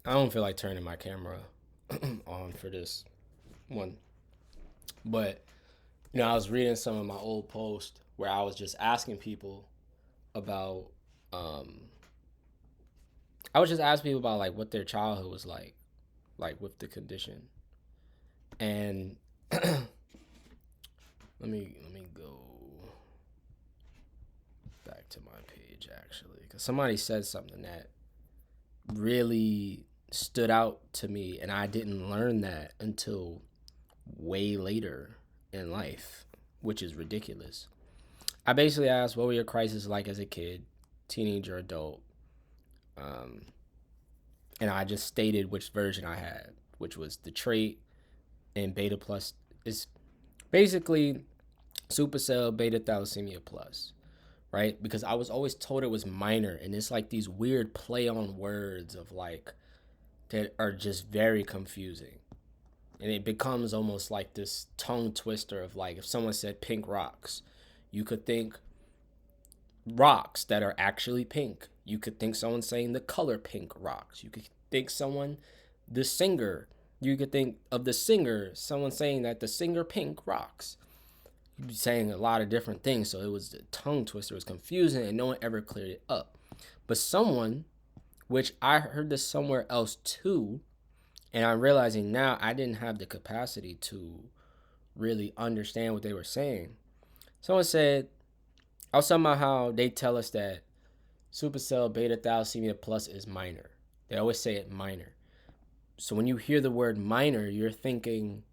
I don't feel like turning my camera on for this one, but I was reading some of my old posts where I was just asking people about, um, I was just asking people about like what their childhood was like with the condition, and let me go back to my page actually, because somebody said something that really stood out to me, and I didn't learn that until way later in life, which is ridiculous. I basically asked, what were your crises like as a kid, teenager, adult? Um, and I just stated which version I had, which was the trait and beta plus is basically supercell beta thalassemia plus, right? Because I was always told it was minor, and it's like these weird play on words of like that are just very confusing. And it becomes almost like this tongue twister of like if someone said pink rocks, you could think rocks that are actually pink. You could think someone saying the color pink rocks. You could think someone, the singer, you could think of the singer, someone saying that the singer pink rocks. You'd be saying a lot of different things. So it was a tongue twister. It was confusing and no one ever cleared it up. But someone, which I heard this somewhere else too, and I'm realizing now I didn't have the capacity to really understand what they were saying. Someone said, I was talking about how they tell us that supercell beta thalassemia plus is minor. They always say it minor. So when you hear the word minor, you're thinking,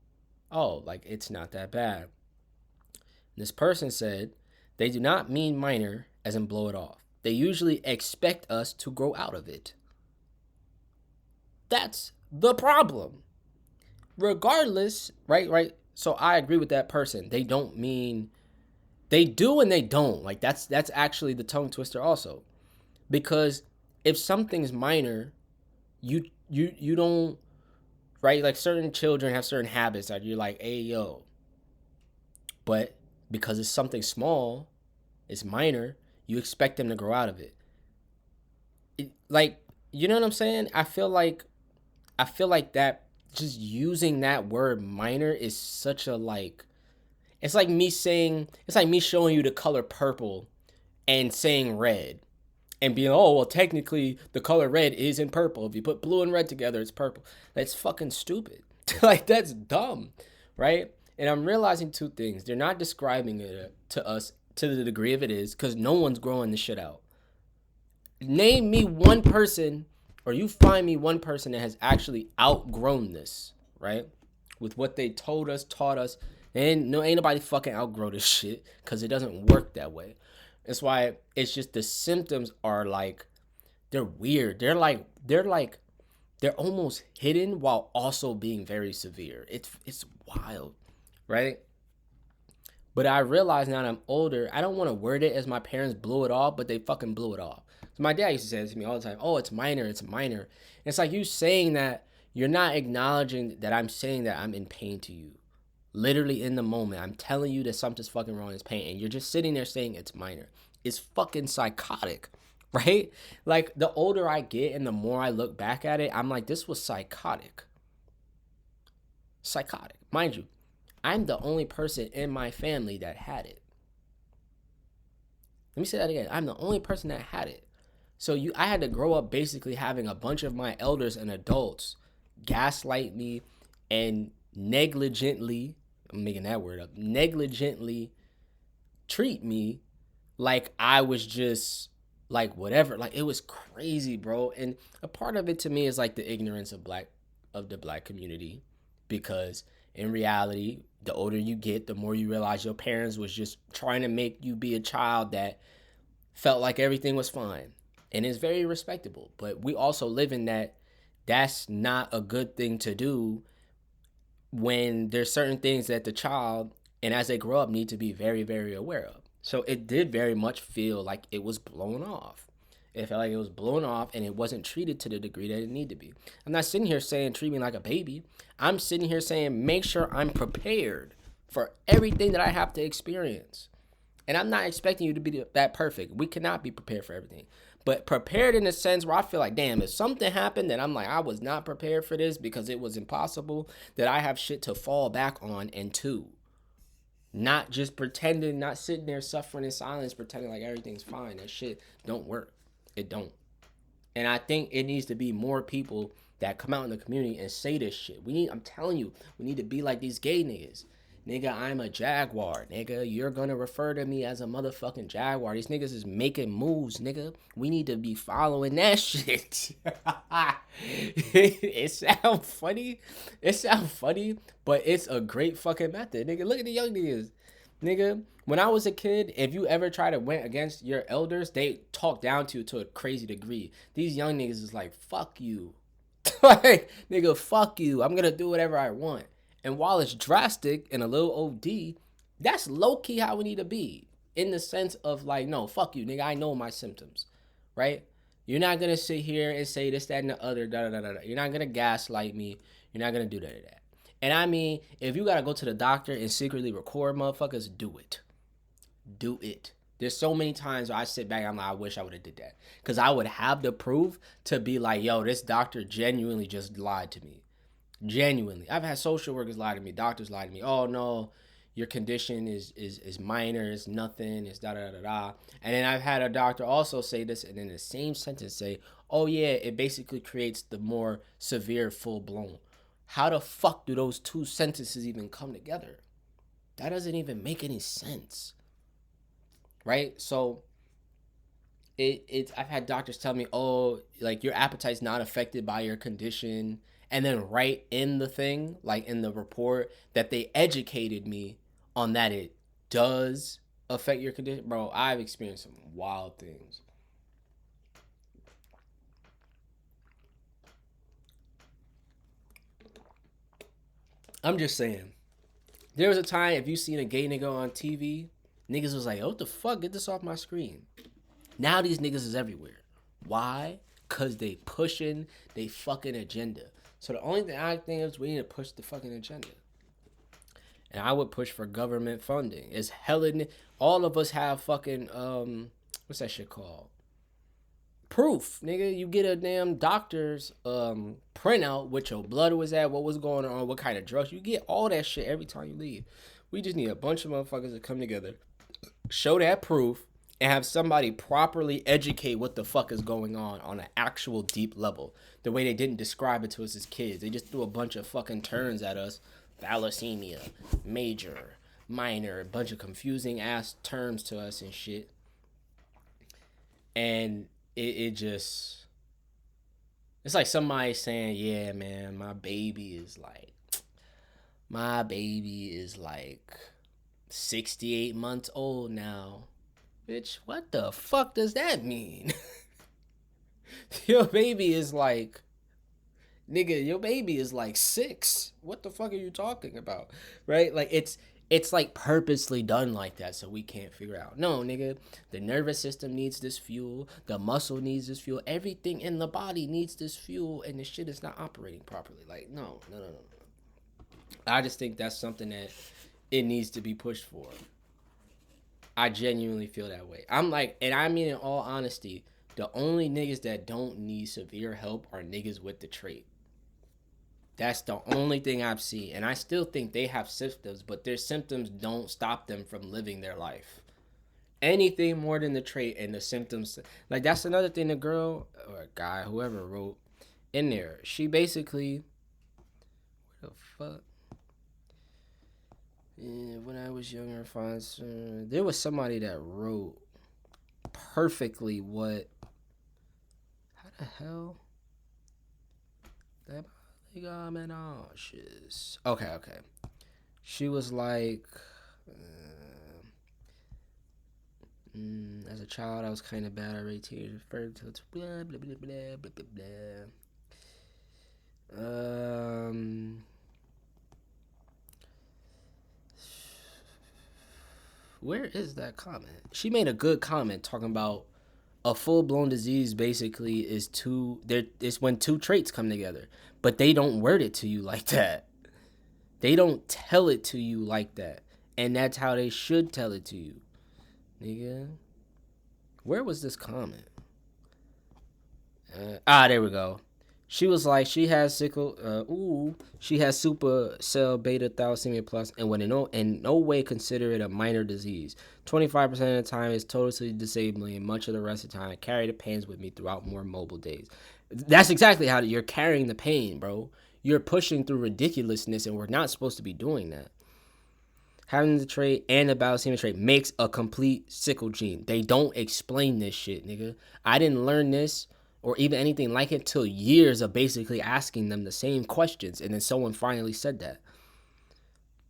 oh, like it's not that bad. This person said, they do not mean minor as in blow it off. They usually expect us to grow out of it. That's the problem. Regardless, right? So I agree with that person. They don't mean, they do and they don't. Like that's actually the tongue twister also. Because if something's minor, you don't, right? Like certain children have certain habits that you're like, hey yo. But because it's something small, it's minor, you expect them to grow out of it. Like, you know what I'm saying? I feel like that just using that word minor is such a like, it's like me saying, it's like me showing you the color purple and saying red and being, oh well, technically the color red is in purple. If you put blue and red together, it's purple. That's fucking stupid. Like that's dumb, right? And I'm realizing two things. They're not describing it to us to the degree of it is, because no one's growing this shit out. Name me one person, or you find me one person that has actually outgrown this, right? With what they told us, taught us. And no, ain't nobody fucking outgrow this shit because it doesn't work that way. That's why it's just the symptoms are like, they're weird. They're almost hidden while also being very severe. It's wild, right? But I realize now that I'm older, I don't want to word it as my parents blew it off, but they fucking blew it off. So my dad used to say this to me all the time. Oh, it's minor, it's minor. And it's like you saying that, you're not acknowledging that I'm saying that I'm in pain to you. Literally in the moment, I'm telling you that something's fucking wrong, it's pain, and you're just sitting there saying it's minor. It's fucking psychotic, right? Like the older I get and the more I look back at it, I'm like, this was psychotic. Psychotic. Mind you, I'm the only person in my family that had it. Let me say that again. I'm the only person that had it. So I had to grow up basically having a bunch of my elders and adults gaslight me and negligently, I'm making that word up, negligently treat me like I was just like whatever. Like it was crazy, bro. And a part of it to me is like the ignorance of the black community, because in reality, the older you get, the more you realize your parents was just trying to make you be a child that felt like everything was fine. And it's very respectable. But we also live in that that's not a good thing to do when there's certain things that the child and as they grow up need to be very, very aware of. So it did very much feel like it was blown off. It felt like it was blown off and it wasn't treated to the degree that it needed to be. I'm not sitting here saying treat me like a baby. I'm sitting here saying make sure I'm prepared for everything that I have to experience. And I'm not expecting you to be that perfect. We cannot be prepared for everything. but prepared in a sense where I feel like, damn, if something happened that I'm like, I was not prepared for this because it was impossible, that I have shit to fall back on. And two, not just pretending, not sitting there suffering in silence, pretending like everything's fine. That shit don't work. It don't. And I think it needs to be more people that come out in the community and say this shit. I'm telling you, we need to be like these gay niggas. Nigga, I'm a jaguar. Nigga, you're gonna refer to me as a motherfucking jaguar. These niggas is making moves, nigga. We need to be following that shit. It sounds funny. It sounds funny, but it's a great fucking method, nigga. Look at the young niggas. Nigga, when I was a kid, if you ever try to went against your elders, they talk down to you to a crazy degree. These young niggas is like, fuck you. Like, nigga, fuck you. I'm gonna do whatever I want. And while it's drastic and a little OD, that's low-key how we need to be. In the sense of like, no, fuck you, nigga. I know my symptoms, right? You're not going to sit here and say this, that, and the other, da-da-da-da. You're not going to gaslight me. You're not going to do that. And I mean, if you got to go to the doctor and secretly record motherfuckers, do it. Do it. There's so many times where I sit back and I'm like, I wish I would have did that. Because I would have the proof to be like, yo, this doctor genuinely just lied to me. Genuinely. I've had social workers lie to me, doctors lie to me. Oh no, your condition is minor, it's nothing, it's da-da-da-da. And then I've had a doctor also say this and in the same sentence say, oh yeah, it basically creates the more severe full-blown. How the fuck do those two sentences even come together? That doesn't even make any sense. Right? So I've had doctors tell me, oh, like your appetite's not affected by your condition. And then write in the thing, like in the report, that they educated me on that it does affect your condition. Bro, I've experienced some wild things. I'm just saying. There was a time, if you seen a gay nigga on TV, niggas was like, oh, what the fuck? Get this off my screen. Now these niggas is everywhere. Why? Because they pushing they fucking agenda. So the only thing I think is we need to push the fucking agenda. And I would push for government funding. It's hella, all of us have fucking, what's that shit called? Proof, nigga. You get a damn doctor's printout, what your blood was at, what was going on, what kind of drugs. You get all that shit every time you leave. We just need a bunch of motherfuckers to come together, show that proof, and have somebody properly educate what the fuck is going on an actual deep level. The way they didn't describe it to us as kids. They just threw a bunch of fucking terms at us. Thalassemia, major, minor, a bunch of confusing ass terms to us and shit. And it just, it's like somebody saying, yeah, man, my baby is like 68 months old now. Bitch, what the fuck does that mean? Your baby is like, nigga, your baby is like 6. What the fuck are you talking about? Right? Like, it's like purposely done like that so we can't figure out. No, nigga, the nervous system needs this fuel. The muscle needs this fuel. Everything in the body needs this fuel, and the shit is not operating properly. Like, no. I just think that's something that it needs to be pushed for. I genuinely feel that way. I'm like, and I mean in all honesty, the only niggas that don't need severe help are niggas with the trait. That's the only thing I've seen. And I still think they have symptoms, but their symptoms don't stop them from living their life. Anything more than the trait and the symptoms. Like, that's another thing the girl or guy, whoever wrote in there. She basically, what the fuck? When I was younger, there was somebody that wrote perfectly what. How the hell? Okay. She was like, as a child, I was kind of bad. I rated teenagers referred to it. Blah blah blah blah blah blah. Where is that comment? She made a good comment talking about a full-blown disease basically is it's when two traits come together. But they don't word it to you like that. They don't tell it to you like that. And that's how they should tell it to you. Nigga. Where was this comment? There we go. She was like, she has she has super cell beta thalassemia plus, and would in no way consider it a minor disease. 25% of the time is totally disabling, and much of the rest of the time I carry the pains with me throughout more mobile days. That's exactly how you're carrying the pain, bro. You're pushing through ridiculousness, and we're not supposed to be doing that. Having the trait and the thalassemia trait makes a complete sickle gene. They don't explain this shit, nigga. I didn't learn this or even anything like it till years of basically asking them the same questions, and then someone finally said that.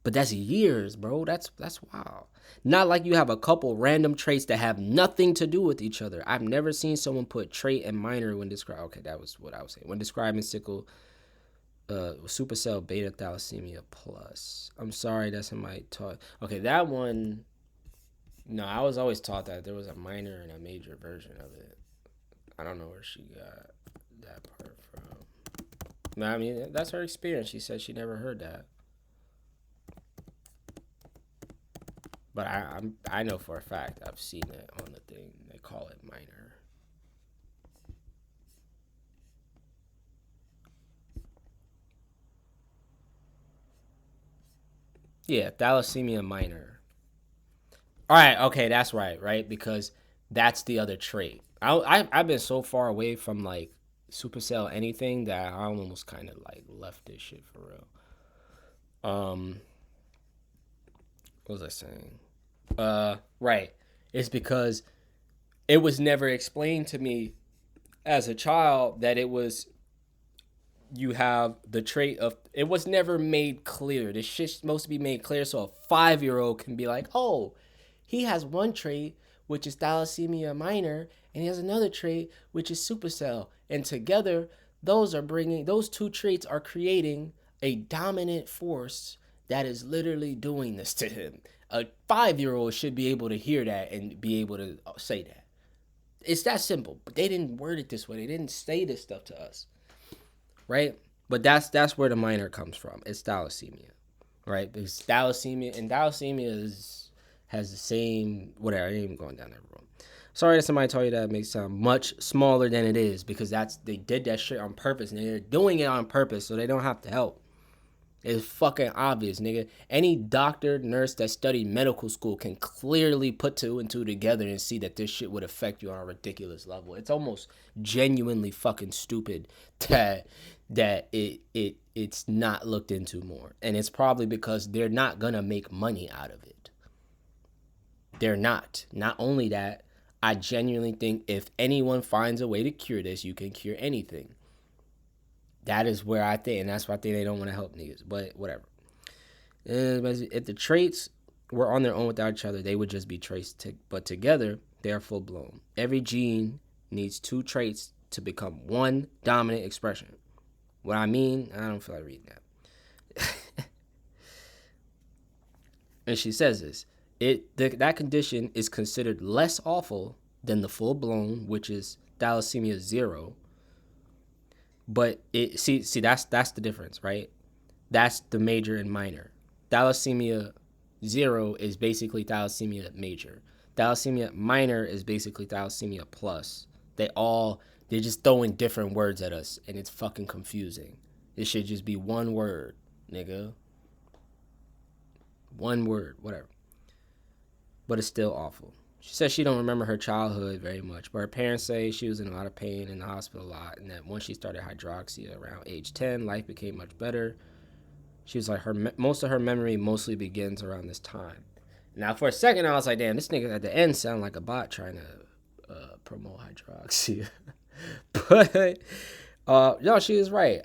But that's years, bro. That's wild. Not like you have a couple random traits that have nothing to do with each other. I've never seen someone put trait and minor when describing. Okay, that was what I was saying. When describing sickle supercell beta thalassemia plus. I'm sorry that somebody taught. Okay, that one. No, I was always taught that there was a minor and a major version of it. I don't know where she got that part from. No, I mean, that's her experience. She said she never heard that. But I know for a fact I've seen it on the thing. They call it minor. Yeah, thalassemia minor. All right, okay, that's right? Because that's the other trait. I've been so far away from like supercell anything that I almost kind of like left this shit for real. What was I saying? Right. It's because it was never explained to me as a child that it was you have the trait of it was never made clear. This shit's supposed to be made clear so a 5-year-old can be like, oh, he has one trait which is thalassemia minor, and he has another trait which is supercell, and together those two traits are creating a dominant force that is literally doing this to him. A 5-year-old should be able to hear that and be able to say that. It's that simple. But they didn't word it this way. They didn't say this stuff to us, right? But that's where the minor comes from. It's thalassemia, right? Because thalassemia has the same whatever. I ain't even going down that road. Sorry that somebody told you that it makes sound much smaller than it is, because they did that shit on purpose, and they're doing it on purpose so they don't have to help. It's fucking obvious, nigga. Any doctor, nurse that studied medical school can clearly put two and two together and see that this shit would affect you on a ridiculous level. It's almost genuinely fucking stupid that it's not looked into more. And it's probably because they're not gonna make money out of it. They're not. Not only that, I genuinely think if anyone finds a way to cure this, you can cure anything. That is where I think, and that's why I think they don't want to help niggas. But whatever. If the traits were on their own without each other, they would just be traits. But together, they are full blown. Every gene needs two traits to become one dominant expression. What I mean, I don't feel like reading that. And she says this. That condition is considered less awful than the full blown, which is thalassemia 0. But that's the difference, right? That's the major and minor. Thalassemia 0 is basically thalassemia major. Thalassemia minor is basically thalassemia plus. They're just throwing different words at us, and it's fucking confusing. It should just be one word, nigga. One word, whatever. But it's still awful. She says she don't remember her childhood very much, but her parents say she was in a lot of pain in the hospital a lot, and that once she started hydroxy around age 10, life became much better. She was like, most of her memory mostly begins around this time. Now, for a second, I was like, damn, this nigga at the end sounded like a bot trying to promote hydroxy. But no, she was right.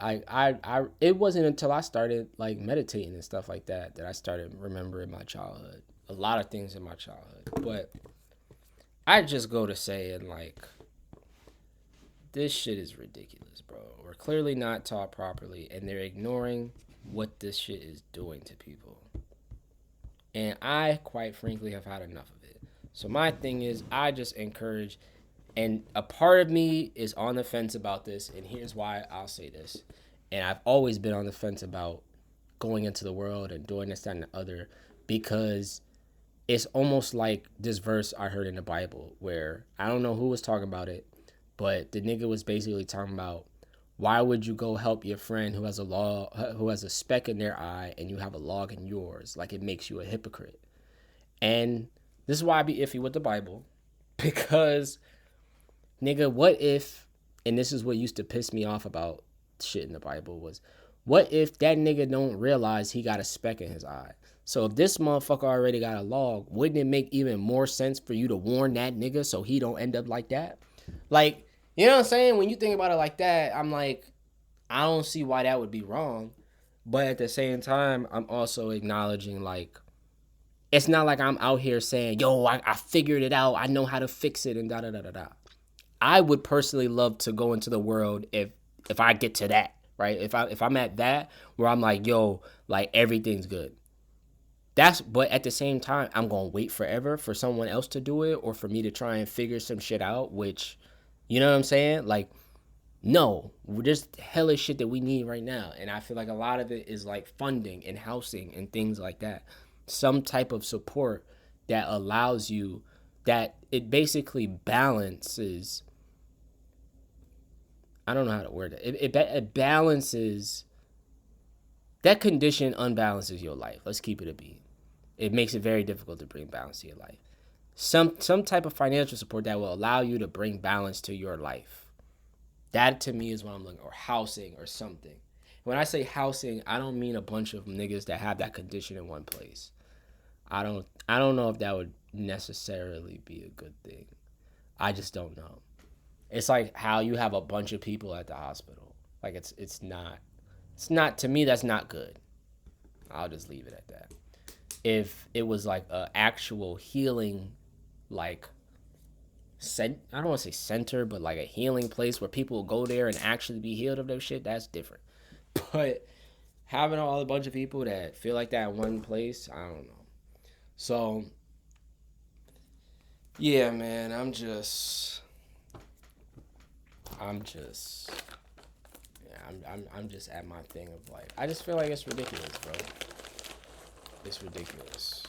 It wasn't until I started like meditating and stuff like that I started remembering my childhood. A lot of things in my childhood, but I just go to saying, like, this shit is ridiculous, bro. We're clearly not taught properly, and they're ignoring what this shit is doing to people. And I, quite frankly, have had enough of it. So my thing is, I just encourage, and a part of me is on the fence about this, and here's why I'll say this. And I've always been on the fence about going into the world and doing this, that, and the other, because it's almost like this verse I heard in the Bible where I don't know who was talking about it, But the nigga was basically talking about, why would you go help your friend who has a speck in their eye and you have a log in yours? Like, it makes you a hypocrite. And this is why I be iffy with the Bible, because nigga, what if, and this is what used to piss me off about shit in the Bible, was what if that nigga don't realize he got a speck in his eye? So if this motherfucker already got a log, wouldn't it make even more sense for you to warn that nigga so he don't end up like that? Like, you know what I'm saying? When you think about it like that, I'm like, I don't see why that would be wrong. But at the same time, I'm also acknowledging, like, it's not like I'm out here saying, yo, I figured it out. I know how to fix it and da da da da da. I would personally love to go into the world if I get to that, right? If I'm at that where I'm like, yo, like, everything's good. But at the same time, I'm gonna wait forever for someone else to do it or for me to try and figure some shit out, which, you know what I'm saying? Like, no, there's hella shit that we need right now. And I feel like a lot of it is like funding and housing and things like that. Some type of support that allows you, that it basically balances. I don't know how to word it. It balances. That condition unbalances your life. Let's keep it a beat. It makes it very difficult to bring balance to your life. Some type of financial support that will allow you to bring balance to your life. That to me is what I'm looking for. Or housing or something. When I say housing, I don't mean a bunch of niggas that have that condition in one place. I don't know if that would necessarily be a good thing. I just don't know. It's like how you have a bunch of people at the hospital. Like, it's not, to me, that's not good. I'll just leave it at that. If it was like a actual healing, like, I don't want to say center, but like a healing place where people will go there and actually be healed of their shit, that's different. But having a bunch of people that feel like that in one place, I don't know. So, yeah, man, I'm just at my thing of like, I just feel like it's ridiculous, bro. It's ridiculous.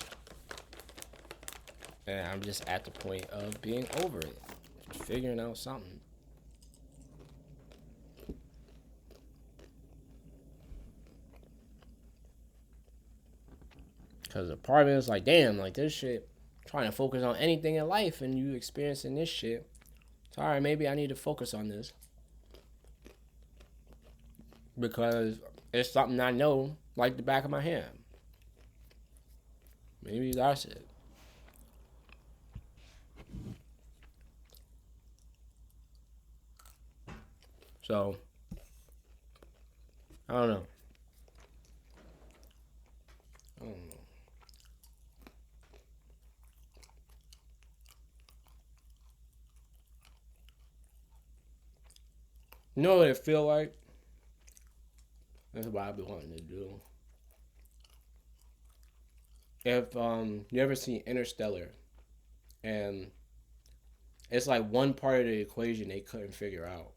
And I'm just at the point of being over it. Figuring out something. Because the part of me is like, damn, like, this shit, trying to focus on anything in life and you experiencing this shit. So, alright, maybe I need to focus on this. Because it's something I know like the back of my hand. Maybe that's it. So, I don't know. You know what it feel like? That's what I've been wanting to do. If you ever seen Interstellar, and it's like one part of the equation they couldn't figure out.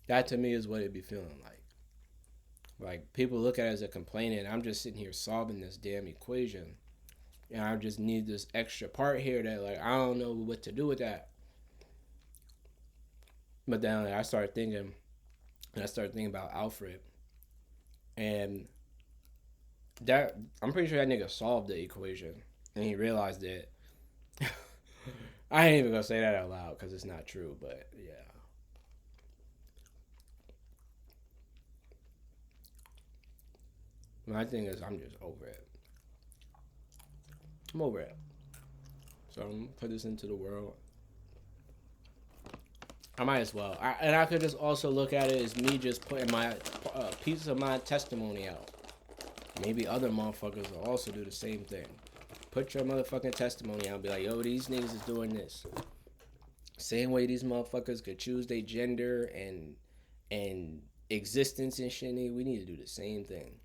That to me is what it'd be feeling like. Like, people look at it as a complaint, and I'm just sitting here solving this damn equation, and I just need this extra part here that, like, I don't know what to do with that. But then I started thinking about Alfred, and that, I'm pretty sure that nigga solved the equation, and he realized it. I ain't even gonna say that out loud because it's not true, but yeah. My thing is, I'm just over it. I'm over it. So I'm gonna put this into the world. I might as well. And I could just also look at it as me just putting my piece of my testimony out. Maybe other motherfuckers will also do the same thing. Put your motherfucking testimony out and be like, yo, these niggas is doing this. Same way these motherfuckers could choose their gender and existence and shit, we need to do the same thing.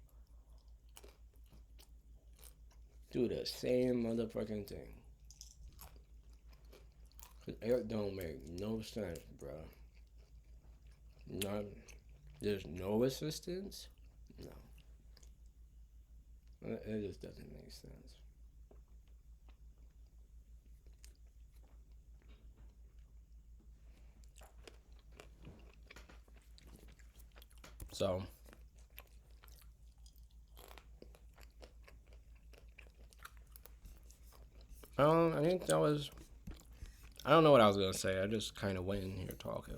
Do the same motherfucking thing. It don't make no sense, bro. There's no assistance? No. It just doesn't make sense. So I think that was. I don't know what I was gonna say. I just kind of went in here talking.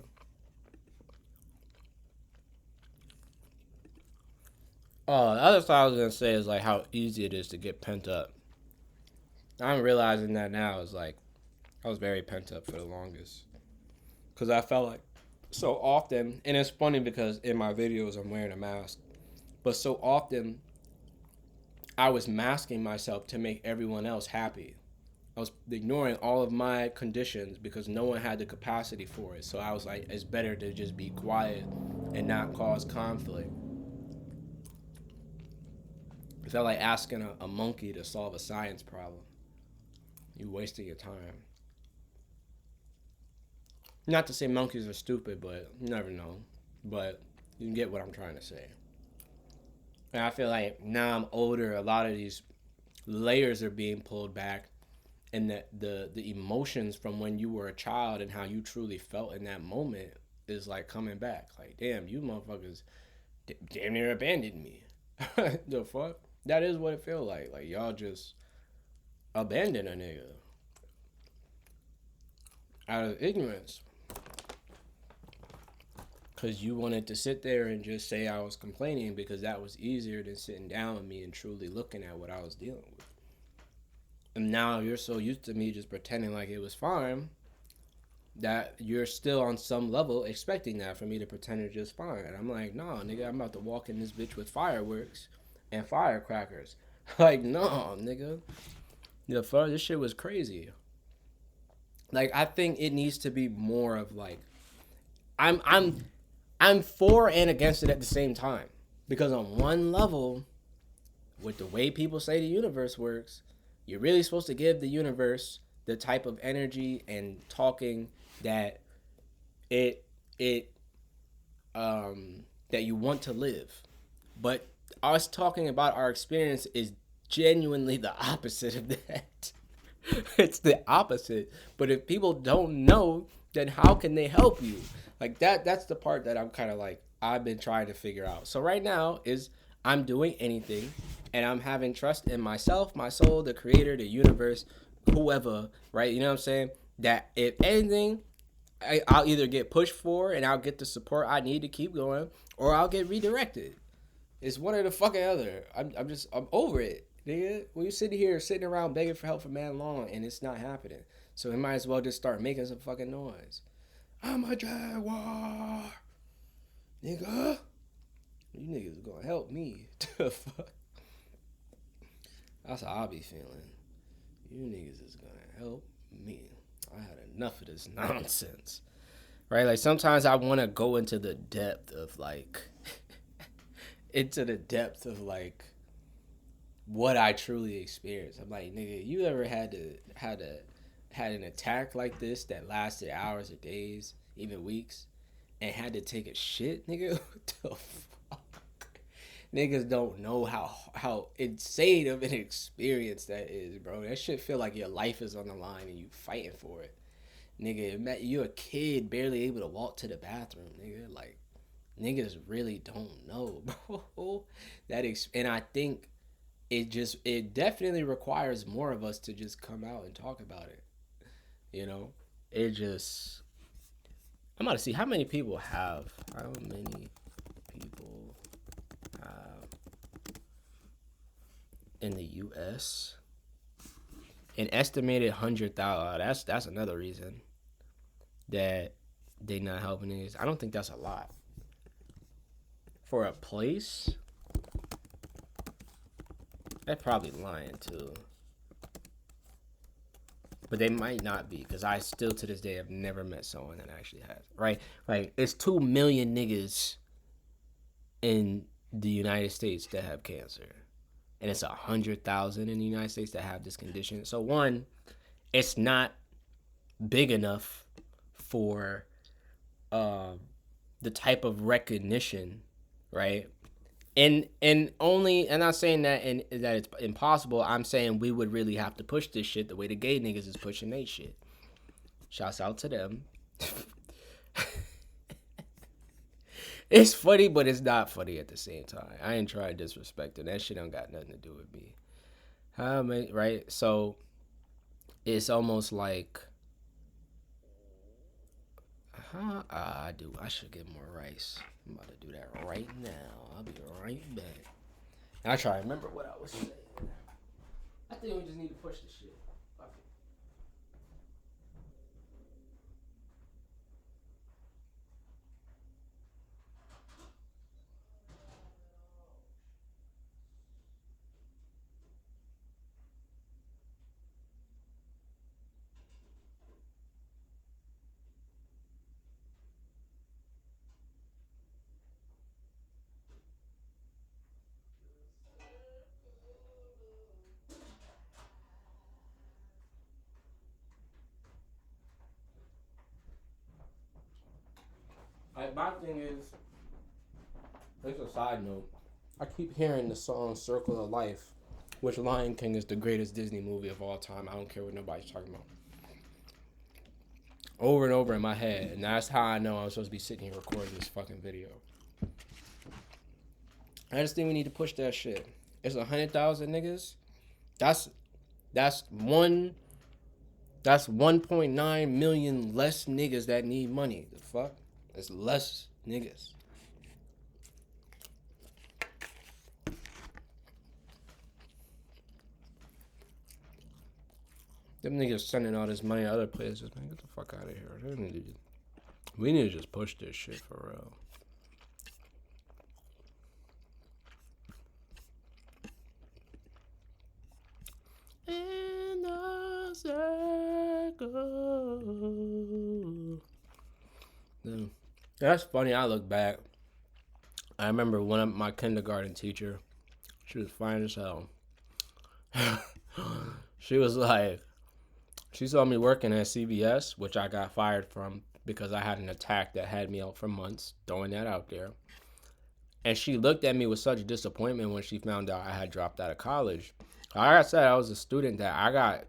Oh, the other thing I was gonna say is like how easy it is to get pent up. I'm realizing that now is like I was very pent up for the longest because I felt like so often, and it's funny because in my videos I'm wearing a mask, but so often I was masking myself to make everyone else happy. I was ignoring all of my conditions because no one had the capacity for it. So I was like, it's better to just be quiet and not cause conflict. It felt like asking a monkey to solve a science problem. You wasting your time. Not to say monkeys are stupid, but you never know. But you can get what I'm trying to say. And I feel like now I'm older, a lot of these layers are being pulled back, and that the emotions from when you were a child and how you truly felt in that moment is like coming back. Like, damn, you motherfuckers damn near abandoned me. The fuck? That is what it feels like. Like y'all just abandoned a nigga out of ignorance. Cause you wanted to sit there and just say I was complaining because that was easier than sitting down with me and truly looking at what I was dealing with. And now you're so used to me just pretending like it was fine that you're still on some level expecting that for me to pretend it's just fine. And I'm like, nah, nigga, I'm about to walk in this bitch with fireworks and firecrackers. Like, no, nigga. The fuck, this shit was crazy. Like, I think it needs to be more of like, I'm for and against it at the same time. Because on one level, with the way people say the universe works, you're really supposed to give the universe the type of energy and talking that it that you want to live. But us talking about our experience is genuinely the opposite of that. It's the opposite. But if people don't know, then how can they help you? Like that's the part that I'm kind of like I've been trying to figure out. So right now is I'm doing anything and I'm having trust in myself, my soul, the creator, the universe, whoever, right? You know what I'm saying? That if anything, I'll either get pushed for and I'll get the support I need to keep going, or I'll get redirected. It's one or the fucking other. I'm over it, nigga. When you sitting around begging for help for man long and it's not happening, so we might as well just start making some fucking noise. I'm a jaguar, nigga. You niggas gonna help me. The fuck. That's how I be feeling. You niggas is gonna help me. I had enough of this nonsense. Right? Like sometimes I wanna go into the depth of like what I truly experienced. I'm like, nigga, you ever had an attack like this that lasted hours or days, even weeks, and had to take a shit, nigga? What the fuck? Niggas don't know how insane of an experience that is, bro. That shit feel like your life is on the line and you fighting for it. Nigga, you a kid barely able to walk to the bathroom, nigga. Like, niggas really don't know, bro. And I think it definitely requires more of us to just come out and talk about it. You know? I'm about to see how many people have in the US an estimated 100,000. That's another reason that they not helping niggas. I don't think that's a lot for a place. They're probably lying too, but they might not be, because I still to this day have never met someone that actually has. Right? Like it's 2 million niggas in the United States that have cancer, and it's 100,000 in the United States that have this condition. So one, it's not big enough for the type of recognition, right? And I'm not saying that that it's impossible. I'm saying we would really have to push this shit the way the gay niggas is pushing they shit. Shouts out to them. It's funny, but it's not funny at the same time. I ain't trying to disrespect it. That shit don't got nothing to do with me. How many, right? So it's almost like, I do. I should get more rice. I'm about to do that right now. I'll be right back. And I try to remember what I was saying. I think we just need to push the shit. Fuck it. My thing is, it's a side note. I keep hearing the song "Circle of Life," which Lion King is the greatest Disney movie of all time. I don't care what nobody's talking about. Over and over in my head, and that's how I know I'm supposed to be sitting here recording this fucking video. I just think we need to push that shit. It's 100,000 niggas. That's 1.9 million less niggas that need money. The fuck? It's less niggas. Them niggas sending all this money to other places. Man, get the fuck out of here. We need to just push this shit for real. In the circle. No. That's funny. I look back. I remember one of my kindergarten teacher. She was fine as hell. She was like, she saw me working at CVS, which I got fired from because I had an attack that had me out for months, throwing that out there. And she looked at me with such disappointment when she found out I had dropped out of college. Like I said, I was a student that I got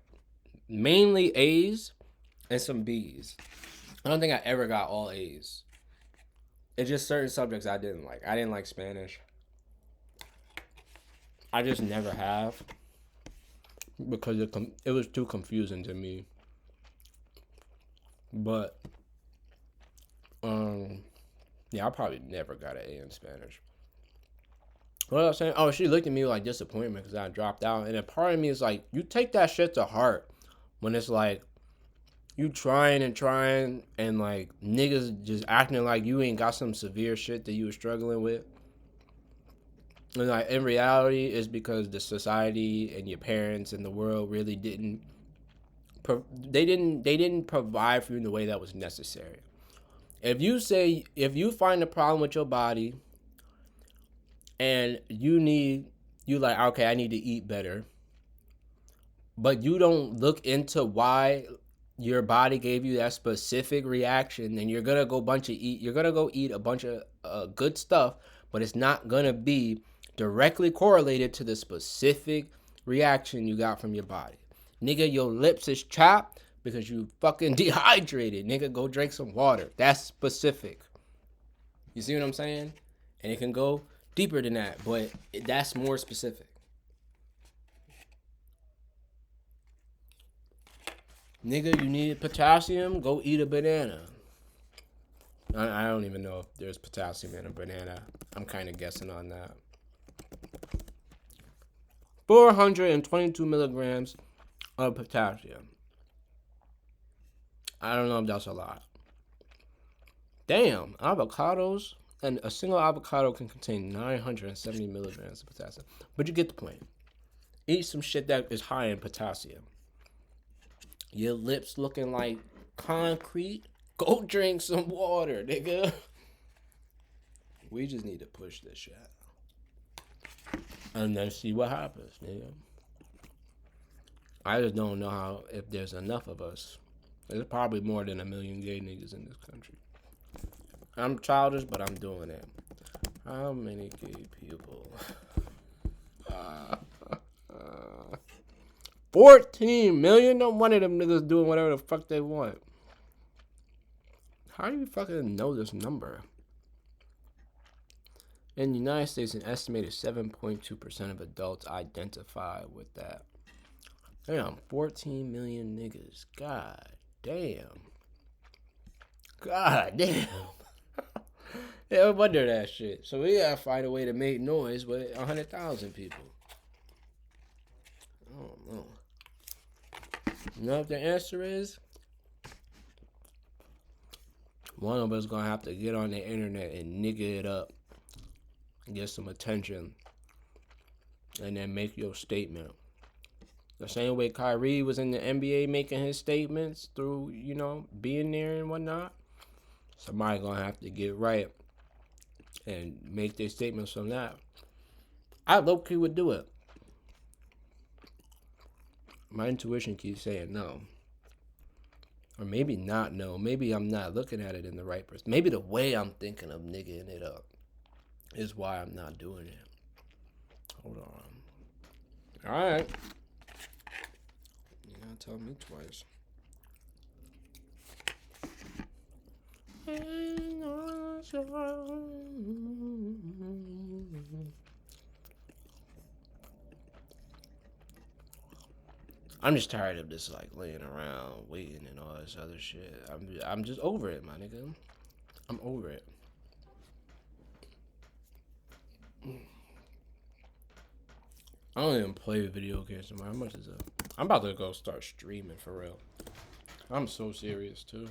mainly A's and some B's. I don't think I ever got all A's. It's just certain subjects I didn't like. I didn't like Spanish. I just never have. Because it was too confusing to me. But, yeah, I probably never got an A in Spanish. What I was saying? Oh, she looked at me like disappointment because I dropped out. And a part of me is like, you take that shit to heart when it's like, you trying and like niggas just acting like you ain't got some severe shit that you were struggling with. And like in reality, it's because the society and your parents and the world really didn't provide for you in the way that was necessary. If you find a problem with your body and you like, okay, I need to eat better, but you don't look into why your body gave you that specific reaction, then you're gonna go eat a bunch of good stuff, but it's not gonna be directly correlated to the specific reaction you got from your body. Nigga, your lips is chapped because you fucking dehydrated. Nigga, go drink some water. That's specific. You see what I'm saying? And it can go deeper than that, but that's more specific. Nigga, you need potassium? Go eat a banana. I don't even know if there's potassium in a banana. I'm kind of guessing on that. 422 milligrams of potassium. I don't know if that's a lot. Damn, avocados. And a single avocado can contain 970 milligrams of potassium. But you get the point. Eat some shit that is high in potassium. Your lips looking like concrete? Go drink some water, nigga. We just need to push this shit. And then see what happens, nigga. I just don't know if there's enough of us. There's probably more than 1 million gay niggas in this country. I'm childish, but I'm doing it. How many gay people? 14 million? No one of them niggas doing whatever the fuck they want. How do you fucking know this number? In the United States, an estimated 7.2% of adults identify with that. Damn, 14 million niggas. God damn. God damn. Yeah, I wonder that shit. So we gotta find a way to make noise with 100,000 people. I don't know. You know what the answer is? One of us gonna have to get on the internet and nigga it up, get some attention, and then make your statement. The same way Kyrie was in the NBA making his statements through, you know, being there and whatnot. Somebody gonna have to get right and make their statements from that. I low-key would do it. My intuition keeps saying no. Or maybe not no. Maybe I'm not looking at it in the right person. Maybe the way I'm thinking of niggaing it up is why I'm not doing it. Hold on. Alright. You gotta tell me twice. I'm just tired of this like laying around waiting and all this other shit. I'm just over it, my nigga. I'm over it. I don't even play video games anymore. How much is it? I'm about to go start streaming for real. I'm so serious too.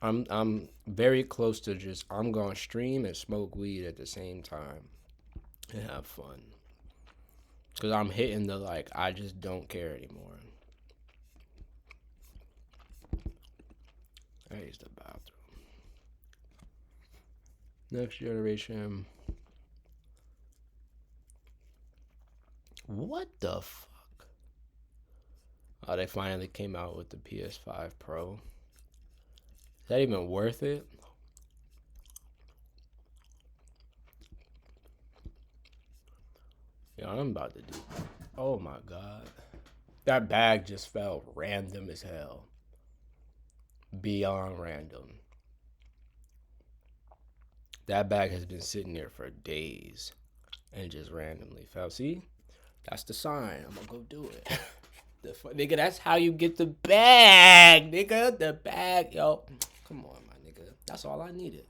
I'm very close to just I'm gonna stream and smoke weed at the same time and have fun. Cause I'm hitting the like I just don't care anymore. I use the bathroom. Next generation. What the fuck? Oh, they finally came out with the PS5 Pro. Is that even worth it? Yeah, I'm about to do. Oh my god. That bag just felt random as hell. Beyond random. That bag has been sitting there for days and just randomly fell. See? That's the sign. I'm gonna go do it. Nigga, that's how you get the bag, nigga. The bag, yo. Come on, my nigga. That's all I needed.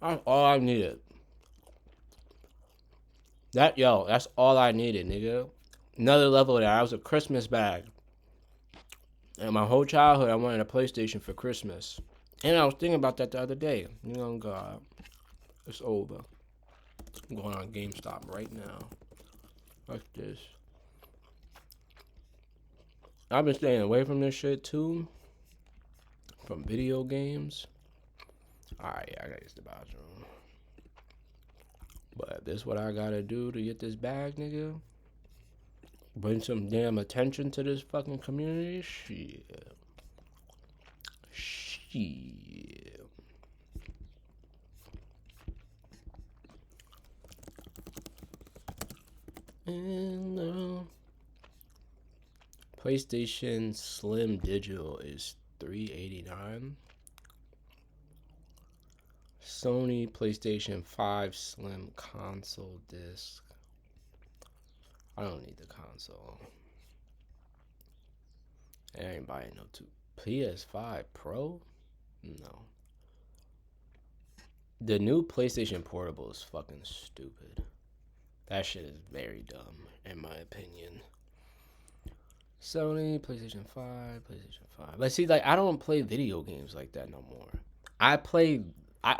That's all I needed. That's all I needed, nigga. Another level of that. I was a Christmas bag. And my whole childhood, I wanted a PlayStation for Christmas. And I was thinking about that the other day. You know, God, it's over. I'm going on GameStop right now. Like this. I've been staying away from this shit too. From video games. Alright, yeah, I gotta use the bathroom. But this what I gotta do to get this bag, nigga. Bring some damn attention to this fucking community. Shit. And PlayStation Slim Digital is $389. Sony PlayStation 5 Slim Console Disc. I don't need the console. I ain't buying no two. PS5 Pro? No. The new PlayStation Portable is fucking stupid. That shit is very dumb, in my opinion. Sony, PlayStation 5, PlayStation 5. But see, like, I don't play video games like that no more. I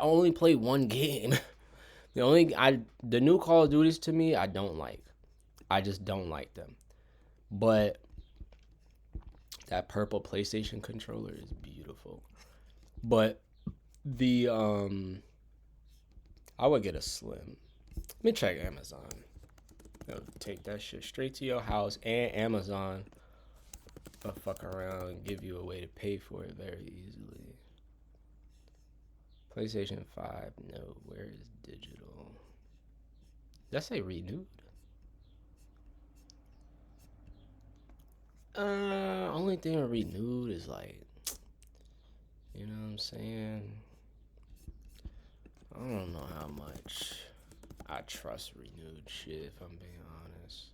only play one game. The new Call of Duties to me, I don't like. I just don't like them. But that purple PlayStation controller is beautiful. But I would get a Slim. Let me check Amazon. They'll take that shit straight to your house, and Amazon will fuck around and give you a way to pay for it very easily. PlayStation 5, no. Where is digital? Did I say renewed? Only thing renewed is like You know what I'm saying? I don't know how much I trust renewed shit, if I'm being honest.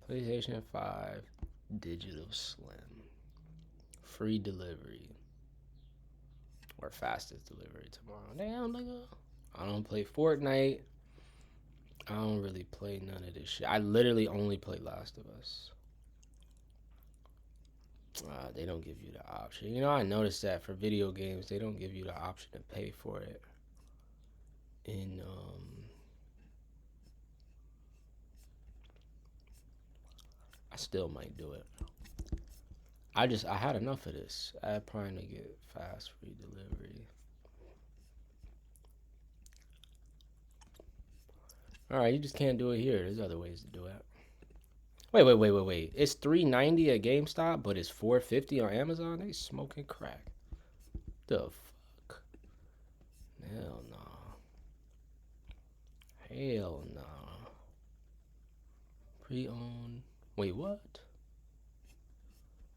PlayStation 5 Digital Slim. Free delivery. Or fastest delivery tomorrow. Damn, nigga. I don't play Fortnite. I don't really play none of this shit. I literally only play Last of Us. They don't give you the option. You know, I noticed that for video games, they don't give you the option to pay for it. I still might do it. I had enough of this. I had trying to get fast free delivery. Alright, you just can't do it here. There's other ways to do it. Wait. It's $3.90 at GameStop, but it's $4.50 on Amazon? They smoking crack. The fuck? Hell no. Hell no. Pre-owned. Wait, what?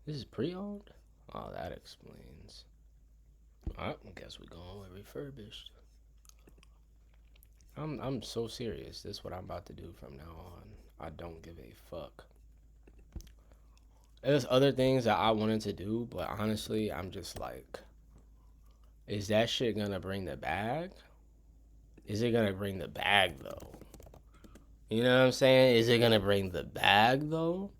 This is pre-owned? Oh, that explains. Alright, I guess we're going with refurbished. I'm so serious. This is what I'm about to do from now on. I don't give a fuck. There's other things that I wanted to do, but honestly, I'm just like, is that shit gonna bring the bag? Is it gonna bring the bag though? You know what I'm saying? Is it gonna bring the bag though?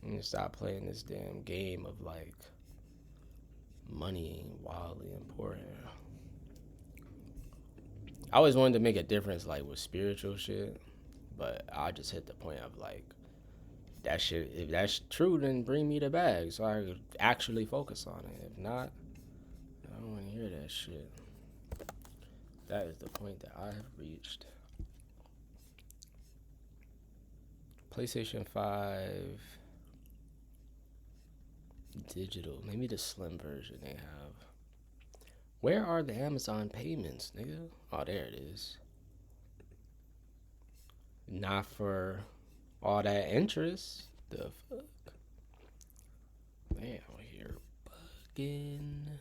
I'm gonna stop playing this damn game of like money wildly important. I always wanted to make a difference like with spiritual shit, but I just hit the point of like, that shit, if that's true, then bring me the bag so I could actually focus on it. If not, I don't want to hear that shit. That is the point that I have reached. PlayStation 5 digital. Maybe the slim version they have. Where are the Amazon payments, nigga? Oh, there it is. Not for all that interest. The fuck? Man, out here bugging.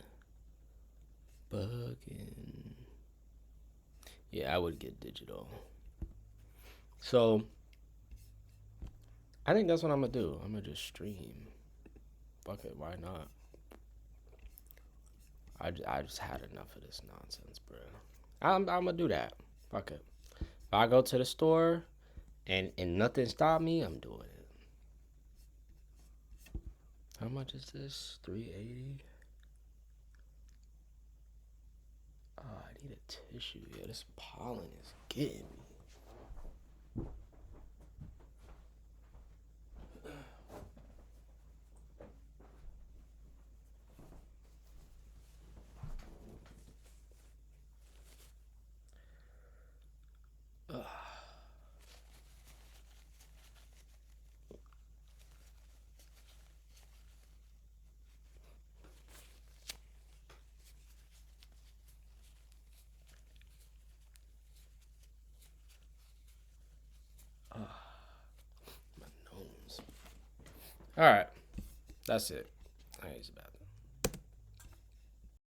Yeah, I would get digital. So, I think that's what I'm gonna do. I'm gonna just stream. Fuck it, why not? I just had enough of this nonsense, bro. I'm gonna do that. Fuck it. If I go to the store and nothing stop me, I'm doing it. How much is this? $3.80. Oh, I need a tissue. Yeah, this pollen is getting me. My nose. All right, that's it. All right, it's about.